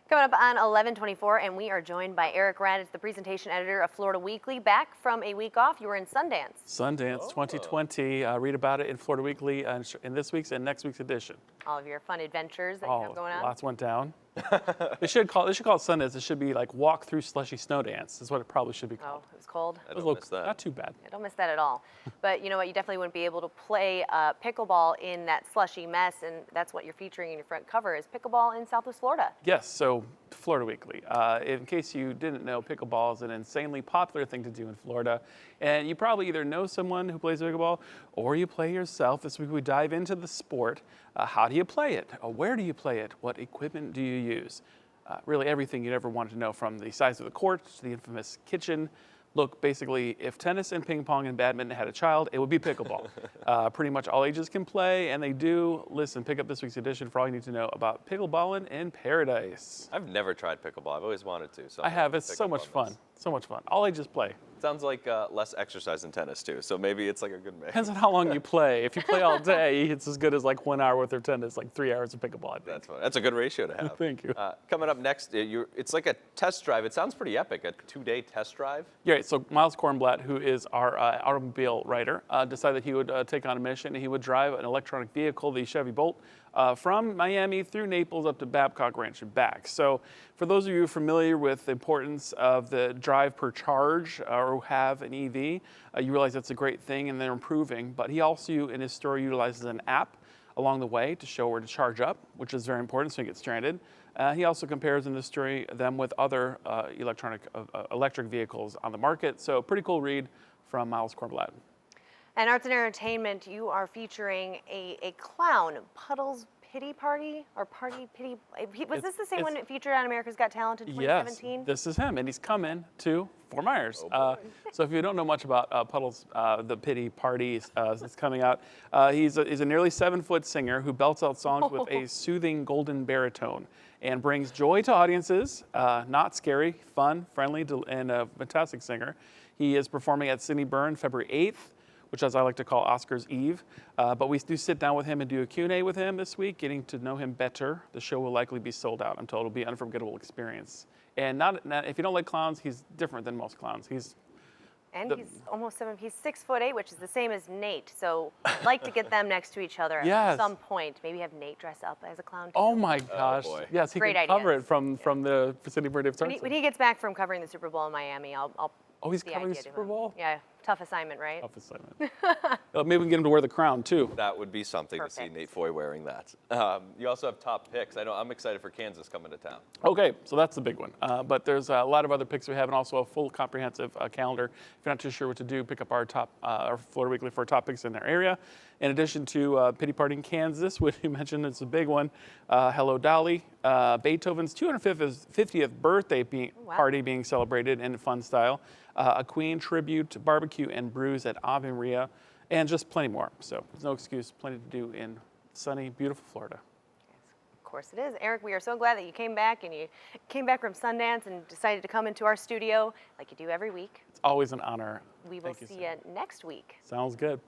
Coming up on 11:24, and we are joined by Eric Raddatz, the presentation editor of Florida Weekly. Back from a week off, you were in Sundance. Sundance 2020. Read about it in Florida Weekly in this week's and next week's edition. All of your fun adventures that you have going on. Lots went down. They should call it Sundance. It should be like walk through slushy snow dance. Is what it probably should be called. Oh, it was cold. It was miss that. Not too bad. I don't miss that at all. But you know what? You definitely wouldn't be able to play pickleball in that slushy mess, and that's what you're featuring in your front cover is pickleball in Southwest Florida. Yes. So Florida Weekly. In case you didn't know, pickleball is an insanely popular thing to do in Florida, and you probably either know someone who plays pickleball or you play yourself. This week we dive into the sport. How do you play it? Where do you play it? What equipment do you use? Really everything you'd ever wanted to know, from the size of the court to the infamous kitchen. Look, basically, if tennis and ping pong and badminton had a child, it would be pickleball. Pretty much all ages can play, and they do. Listen, pick up this week's edition for all you need to know about pickleballing in paradise. I've never tried pickleball. I've always wanted to. So I have. It's so much fun. So much fun. All ages play. Sounds like less exercise than tennis, too. So maybe it's like a good mix. Depends on how long you play. If you play all day, it's as good as like 1 hour worth of tennis, like 3 hours of pickleball, I think. That's fun. That's a good ratio to have. Thank you. Coming up next, it's like a test drive. It sounds pretty epic, a 2-day test drive. Yeah, so Miles Kornblatt, who is our automobile writer, decided he would take on a mission. He would drive an electronic vehicle, the Chevy Bolt, from Miami through Naples up to Babcock Ranch and back. So for those of you familiar with the importance of the drive per charge or who have an EV, you realize that's a great thing and they're improving. But he also, in his story, utilizes an app along the way to show where to charge up, which is very important so you get stranded. He also compares in this story them with other electric vehicles on the market. So pretty cool read from Miles Kornblatt. And arts and entertainment, you are featuring a clown, Puddle's Pity Party, or Party Pity. Was this the same one that featured on America's Got Talent in 2017? Yes, this is him, and he's coming to Fort Myers. So if you don't know much about Puddle's the Pity Party, it's coming out. He's a nearly 7-foot singer who belts out songs with a soothing golden baritone and brings joy to audiences. Not scary, fun, friendly, and a fantastic singer. He is performing at Sydney Byrne February 8th. Which, as I like to call, Oscar's Eve. But we do sit down with him and do a Q&A with him this week, getting to know him better. The show will likely be sold out. I'm told it'll be an unforgettable experience. And if you don't like clowns, he's different than most clowns. He's almost 7. He's 6'8", which is the same as Nate. So I'd like to get them next to each other at some point. Maybe have Nate dress up as a clown too. Oh my gosh! Oh, yes, he can cover it from the City Birthday of Starts. When he gets back from covering the Super Bowl in Miami, I'll. Oh, he's covering the Super Bowl? Yeah, tough assignment, right? Tough assignment. Maybe we can get him to wear the crown, too. That would be something to see Nate Foy wearing that. You also have top picks. I'm excited for Kansas coming to town. Okay, so that's the big one. But there's a lot of other picks we have, and also a full comprehensive calendar. If you're not too sure what to do, pick up our Florida Weekly for top picks in their area. In addition to Pity Party in Kansas, which you mentioned is a big one, Hello Dolly, Beethoven's 250th birthday party being celebrated in fun style, a Queen tribute, barbecue and brews at Ave Maria, and just plenty more. So there's no excuse, plenty to do in sunny, beautiful Florida. Of course it is. Eric, we are so glad that you came back, and you came back from Sundance and decided to come into our studio like you do every week. It's always an honor. We will see you next week. Sounds good.